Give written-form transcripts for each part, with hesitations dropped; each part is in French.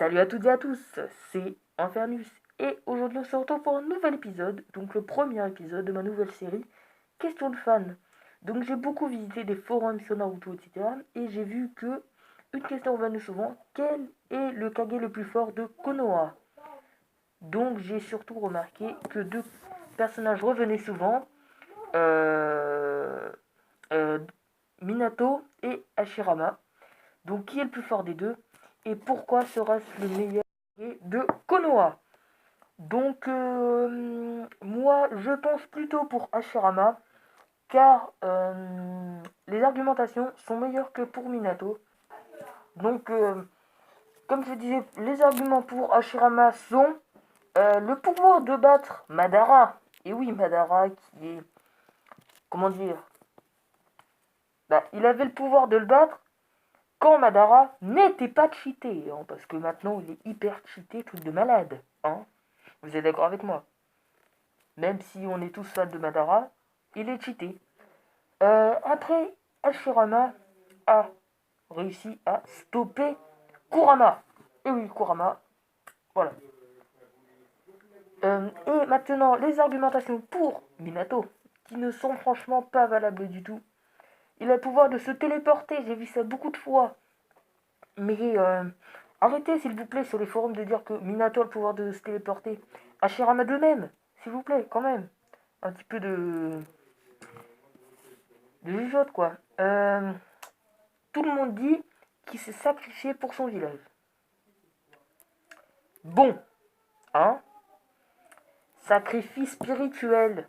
Salut à toutes et à tous, c'est Infernus et aujourd'hui on se retrouve pour un nouvel épisode, donc le premier épisode de ma nouvelle série Question de fans. Donc j'ai beaucoup visité des forums sur Naruto, etc. et j'ai vu que une question revenait souvent, quel est le Kage le plus fort de Konoha? Donc j'ai surtout remarqué que deux personnages revenaient souvent, euh, euh, Minato et Hashirama. Donc qui est le plus fort des deux et pourquoi sera-ce le meilleur de Konoha? Donc moi je pense plutôt pour Hashirama car les argumentations sont meilleures que pour Minato. Donc comme je disais, les arguments pour Hashirama sont le pouvoir de battre Madara. Et oui, Madara qui est, comment dire, il avait le pouvoir de le battre quand Madara n'était pas cheaté, hein, parce que maintenant il est hyper cheaté, truc de malade. Hein. Vous êtes d'accord avec moi? Même si on est tous fans de Madara, il est cheaté. Après, Hashirama a réussi à stopper Kurama. Et oui, Kurama, voilà. Et maintenant, les argumentations pour Minato, qui ne sont franchement pas valables du tout. Il a le pouvoir de se téléporter, j'ai vu ça beaucoup de fois. Mais arrêtez, s'il vous plaît, sur les forums de dire que Minato a le pouvoir de se téléporter. Hashirama de même, s'il vous plaît, quand même. Un petit peu de jugeote, quoi. Tout le monde dit qu'il s'est sacrifié pour son village. Bon, hein? Sacrifice spirituel.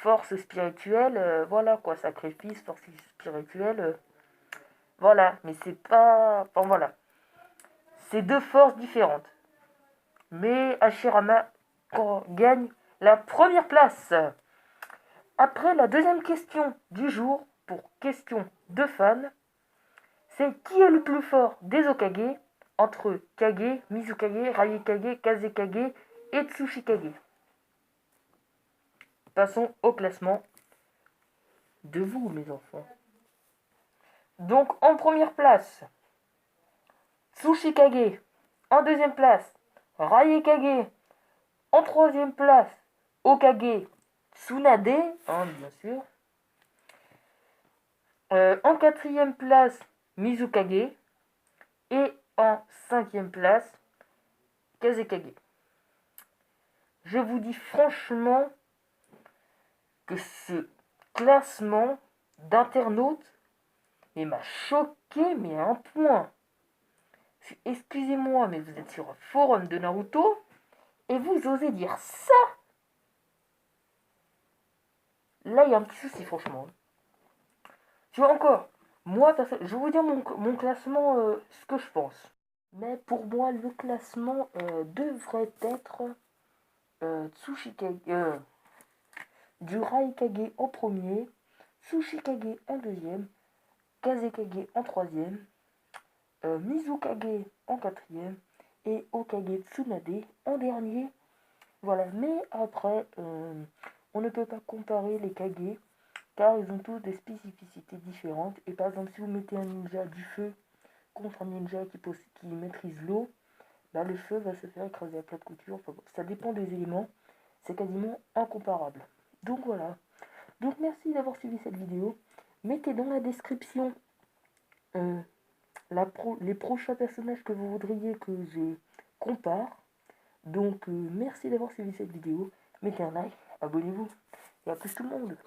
Force spirituelle, voilà quoi. Sacrifice, force spirituelle, voilà. Mais c'est pas... Enfin, voilà. C'est deux forces différentes. Mais Hashirama gagne la première place. Après, la deuxième question du jour, pour question de fans, c'est qui est le plus fort des Hokage entre Kage, Mizukage, Raikage, Kazekage et Tsuchikage. Passons au classement de vous, mes enfants. Donc, en première place, Tsuchikage. En deuxième place, Raikage. En troisième place, Hokage Tsunade, hein, bien sûr. En quatrième place, Mizukage. Et en cinquième place, Kazekage. Je vous dis franchement que ce classement d'internautes m'a choqué, mais à un point. Excusez-moi, mais vous êtes sur un forum de Naruto et vous osez dire ça? Là, il y a un petit souci, franchement. Tu vois encore, moi, je vais vous dire mon classement, ce que je pense. Mais pour moi, le classement devrait être Tsuchikage, du Raikage en premier, Tsuchikage en deuxième, Kazekage en troisième, Mizukage en quatrième et Hokage Tsunade en dernier. Voilà, mais après, on ne peut pas comparer les Kage car ils ont tous des spécificités différentes. Et par exemple, si vous mettez un ninja du feu contre un ninja qui maîtrise l'eau, le feu va se faire écraser à plat de couture. Enfin, ça dépend des éléments, c'est quasiment incomparable. Donc voilà. Donc merci d'avoir suivi cette vidéo. Mettez dans la description euh, les prochains personnages que vous voudriez que je compare. Donc merci d'avoir suivi cette vidéo. Mettez un like, abonnez-vous et à plus tout le monde.